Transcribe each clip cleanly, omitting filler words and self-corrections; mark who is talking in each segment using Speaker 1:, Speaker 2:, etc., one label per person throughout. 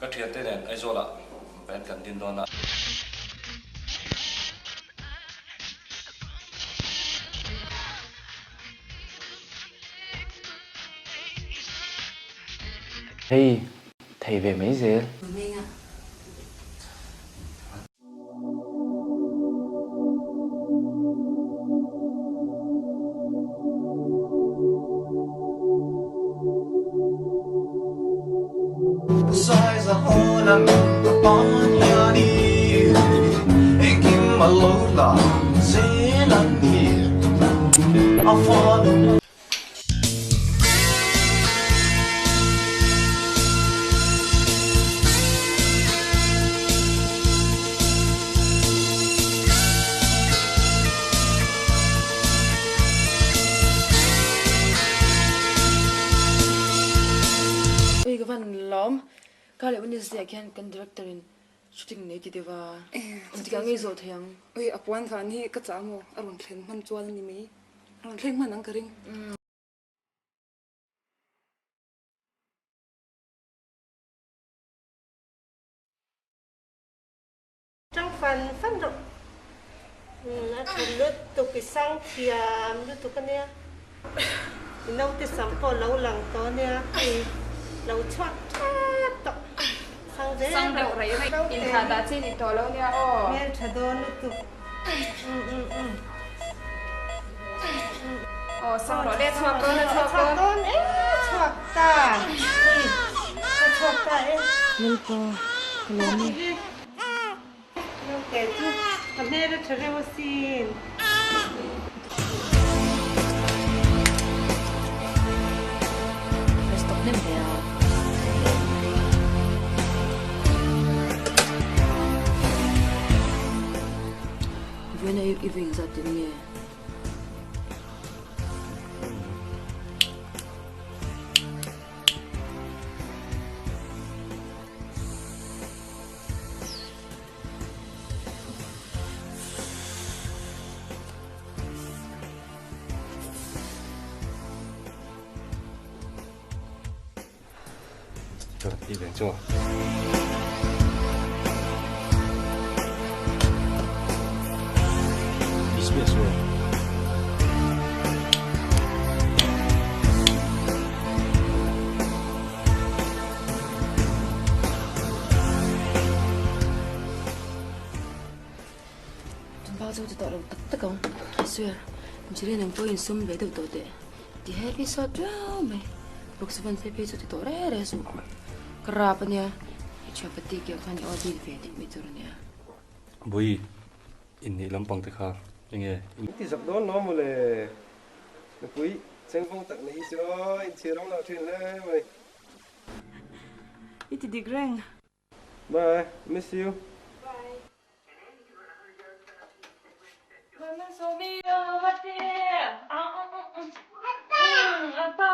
Speaker 1: các hriat tên này ai rồi là bên cạnh tin đó là
Speaker 2: Hey, thầy về mấy giờ?
Speaker 3: Mình ạ.
Speaker 4: Size a hole and upon your knee, and give my load la, zing and here. I fall.
Speaker 3: Ui, cái phần lawm, cái này bên ziak kan director in shooting này thì va, anh chỉ ngay rồi thằng.
Speaker 5: Ui, apuan thlan hi ka chamo aron thlen man chuan ni mi. Aron thlen man ang karing.
Speaker 6: Trong phần phân rộng thì lướt tục cái sang thì lướt tục cái này nấu thì sắm po nấu lằng to nè thì nấu chhuak to sang dễ
Speaker 7: sang đậu đấy vậy in thà ta trên in to lâu nha ô
Speaker 6: men thà đô lướt tục
Speaker 7: ô sang đó để chhuak con
Speaker 6: ấy chhuak ta chhuak ta ấy
Speaker 3: Nên po, lawm.
Speaker 6: kể chứ làm thế nó trở nên xin
Speaker 3: Phải stop nem viau. When are you even that in here?
Speaker 1: rồi đi đến chỗ Bismillah rồi
Speaker 3: Bao giờ tôi tạo được tất cả không? Xưa, chỉ nên làm pawhin sum về được tổ tệ. Thì hết episode đó mày. Lúc sau phần episode thì tổ đấy rồi. Kerapnya, itu apa tiga kan audit về thì mới turun ya.
Speaker 1: bui in ni lampang te kha inge
Speaker 8: thì dập đón nó một lề quý xem phong tận này cho anh chia đóng nào trên đây mày
Speaker 5: Iti di hrang.
Speaker 8: bye miss you
Speaker 7: Mama Sofia mati apa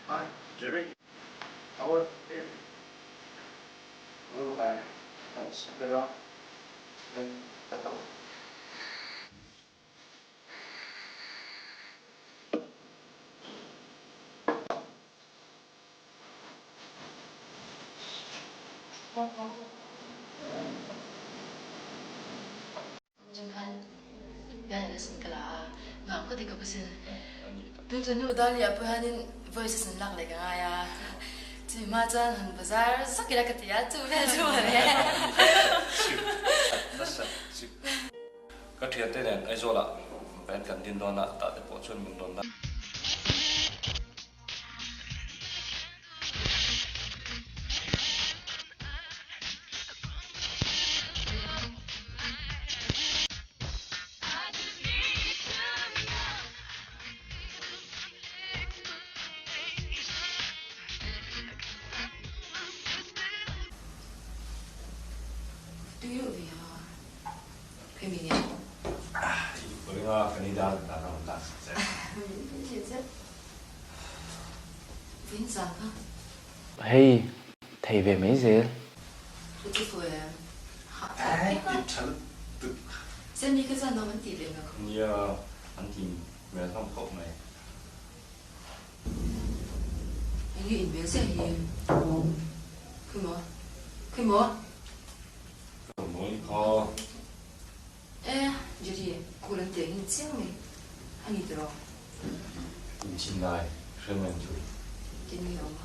Speaker 8: hi Jerry how are you hello hi thanks very well
Speaker 3: Jangan, biar ada sengkala. Ngam ko tiga persen. Tuntun nu dah lihat puhanin voices nlak lagi ngaya. Jadi macam han bazar sakit aku tiada tu tu ni.
Speaker 1: các hriat tên này ai rồi là bên cạnh tin đó là tại để bỏ chân mình đó
Speaker 3: Do you viau? Feminine.
Speaker 1: là cái đi ra là nó là sẽ
Speaker 3: Chuyện rất Vĩnh rằng á.
Speaker 2: Hey, thầy về mấy giờ?
Speaker 3: Tôi chỉ thôi em.
Speaker 1: ai thì chẳng tự
Speaker 3: Xem đi cái ra nó vẫn tỉ lệ mà không.
Speaker 1: như anh thì mẹ không cậu này
Speaker 3: Anh nghĩ bé sẽ hiền. Khi mà
Speaker 1: mỗi kho
Speaker 3: 에, 저기 고른 때 인생이 아니더라.
Speaker 1: 임신날 그러면 좀
Speaker 3: 괜히 엄마.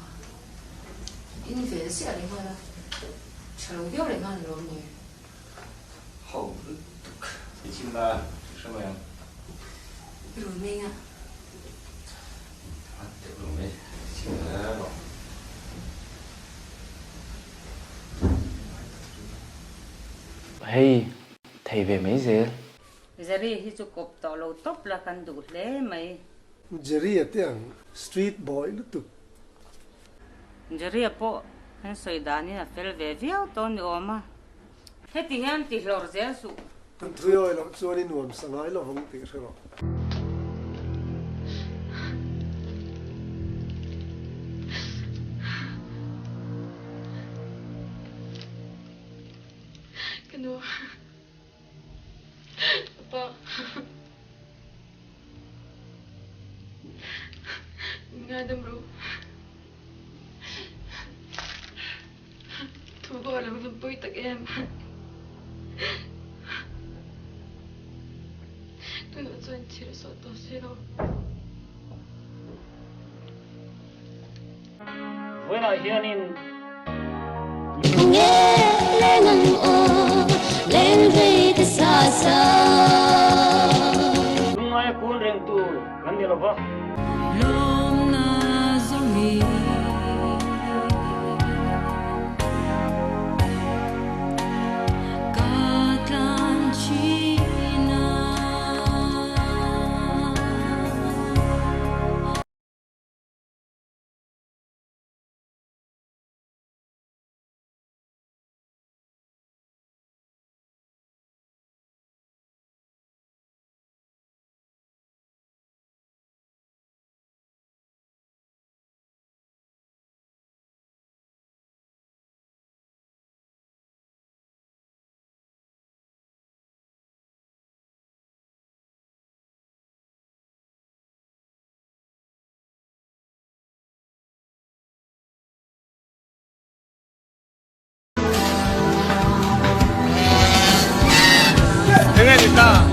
Speaker 3: 인베스 아니면 저겨울에 가는 놈이.
Speaker 1: hậu 임신날 그러면
Speaker 3: 그러면은
Speaker 1: 한때 그러면 임신날
Speaker 2: Hey, thầy về mấy giờ?
Speaker 9: giờ đi hi chụp cột tàu lầu top là căn đủ lẽ mày
Speaker 8: Jerry tiếng street boy lúc tục.
Speaker 9: giờ đi po anh soi đàn nha phải về viau tôn oma hết tiếng anh tiếng lor dễ su
Speaker 8: Anh thuê ơi lắm cho nên nuông sang ai lo hông tiếng rồi.
Speaker 7: Ano? Apa? Ngaihdan bro. Tugo alam hlawkpui tak em. Tôi nói cho anh chỉ là sợ tao sẽ đâu.
Speaker 10: Với lại hiện in
Speaker 11: nghe lên ngân ô lên về từ xa xa
Speaker 10: đúng ai cuốn rèn tu gần như là vợ
Speaker 11: lawm na zawng cả thlan chi na
Speaker 10: 되겠다.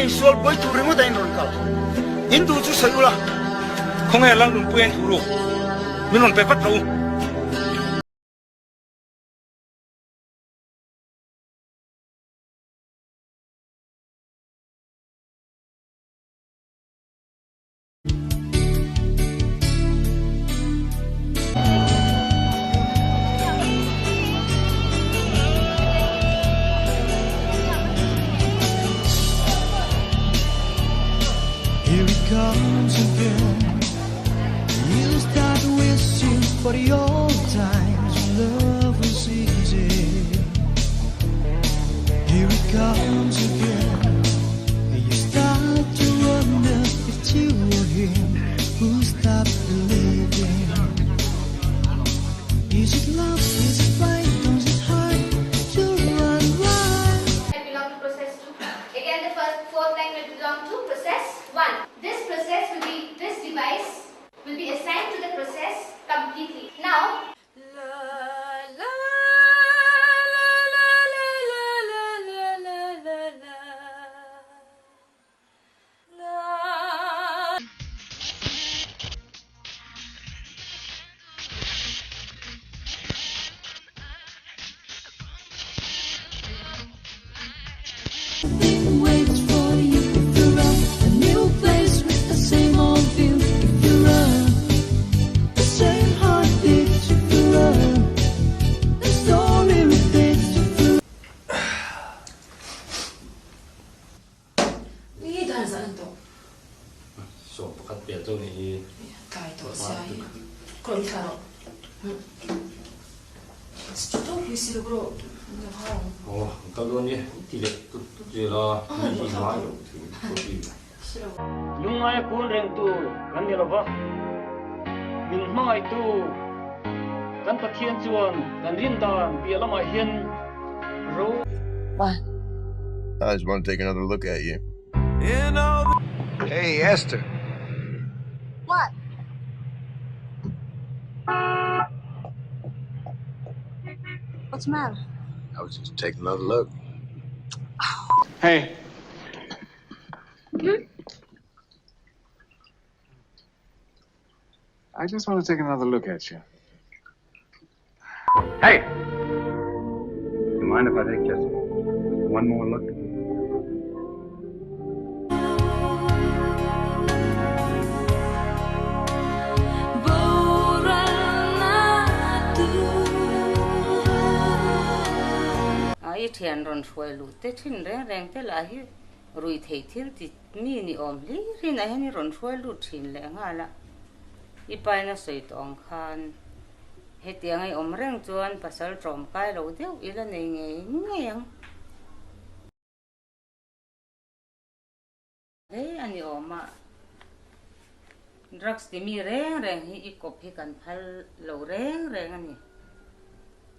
Speaker 12: sual boy tu remo dain ron kal indu chu sayula khongai lang dun puen thuru minon pe pat ro
Speaker 4: Here it comes again. You start wishing for the old times when love was easy. Here it comes again. And you start to wonder if you were him who stopped believing. Is it love? Is it right? Or is it hard to run wild?
Speaker 13: I belong to process 2. Again, the fourth line will belong to process 1. This process will be
Speaker 3: Kan saan to?
Speaker 1: So pakat pia to ni.
Speaker 3: Kai to siya. Kon tharo. Sto pisi lo bro.
Speaker 1: Oh, kalau ni tidak tu je lah. Ni mayo tu.
Speaker 10: Yung ay kun reng tu kan ni lova. Min mai tu kan pathian chuan kan rin dan bia lama hian ro.
Speaker 13: I just want to take another look at you.
Speaker 12: Hey, Esther.
Speaker 14: What? What's the matter?
Speaker 13: I was just taking another look.
Speaker 12: Hey.
Speaker 15: I just want to take another look at you.
Speaker 12: Hey. You mind if I take just one more look?
Speaker 9: Ai thian ron hruai lu te thin reng te la hi rui thei thil ti mi ni om li rin a hen ron hruai lu thin le nga la I pai na soi tong khan he tiang ai om reng chuan pasal trom kai lo deu I la nei ngeng he ani oma drugs ti mi reng hi I kop hi kan phal lo reng ani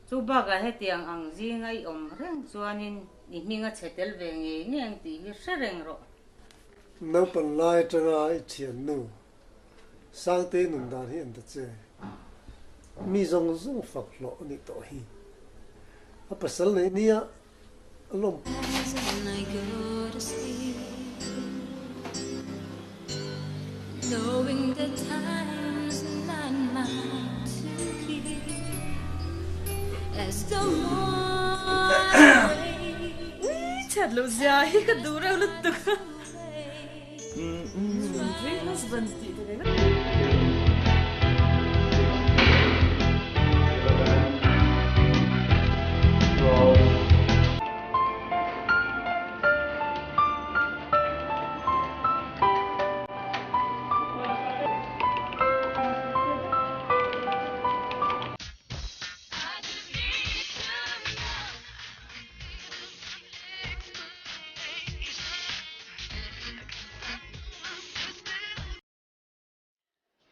Speaker 9: chu baga he tiang ang zing ai om reng chuanin ni minga chetel ve ngeng ti hi sereng ro
Speaker 16: no pan lai tanga I thian nu sang te nun dan hi an ta che Mizo zong fak lo ni to hi a pasal nei nia lawm
Speaker 11: knowing the time's not mine to keep as the more
Speaker 17: chặt lâu dài cái đủ đâu lúc tục dream husband gì thế đấy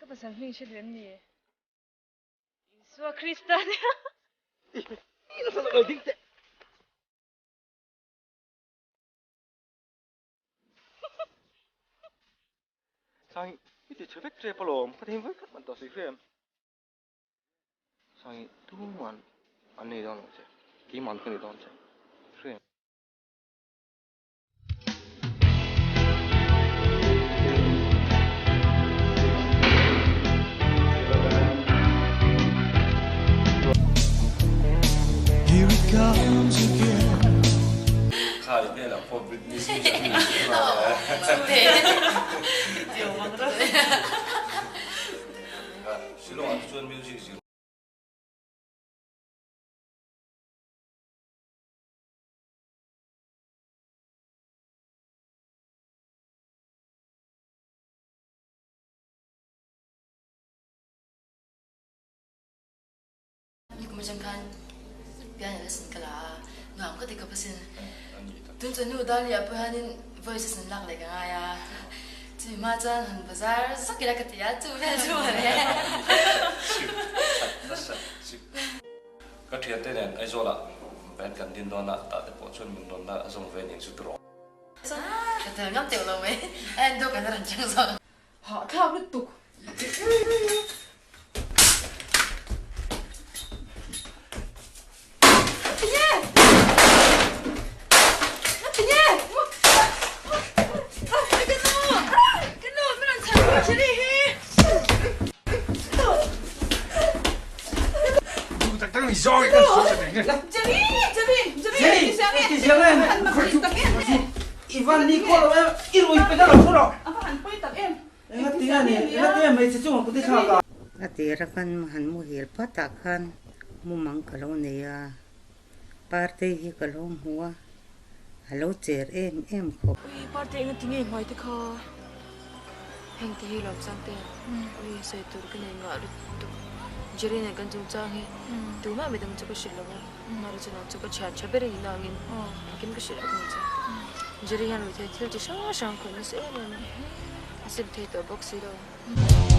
Speaker 17: Pasal ni siya ni. Iswa Krista niya.
Speaker 12: Ina sa lagal dingte. Sang iti chefek tre palom patim với các bạn tổ sĩ phim. Sang tu man anh này don che. Ki man cái này don che. Phim.
Speaker 4: Here it comes again.
Speaker 1: Khai đây là for Britney Spears.
Speaker 17: Điều mà đó.
Speaker 1: Xin lỗi, chuyên music gì?
Speaker 3: Như macam kan biar lesson kala ngam ka tika pasin tun tun nu dal ya pahanin voices nlak le ka ya ti ma chan han bazar sakira ka tia tu le tu le
Speaker 1: Ka hriat te nen ai zola ben kan din dona ta te po chun min don na zong ve ning su tro.
Speaker 3: ka te ngam te lo me en do ka ran chang so
Speaker 17: Họ thao liên tục.
Speaker 12: Mày roi cái số này nghe.
Speaker 18: Ivan Nicolo irui pedalo solo. Engat tinggal ni, engat dia macam cuma putih sahaja.
Speaker 9: Atira kan han mu hir pata kan mu mang kalau ne ya parte hi kalom huwa Hello, chair em khổ.
Speaker 17: Ui, party nga tingi mai te kha.
Speaker 3: Heng te hi lom sang te. Ui, sai tur ka nei nga ru tu. Jiri ne kan chung chang hi. Tu ma me dang chu ka shil lo. Ma ru chana chu ka cha cha bere ina ngin. Kim ka shil ko cha. Jiri han ru te thil ti sha shang ko ni se ne. Asim te to box ro.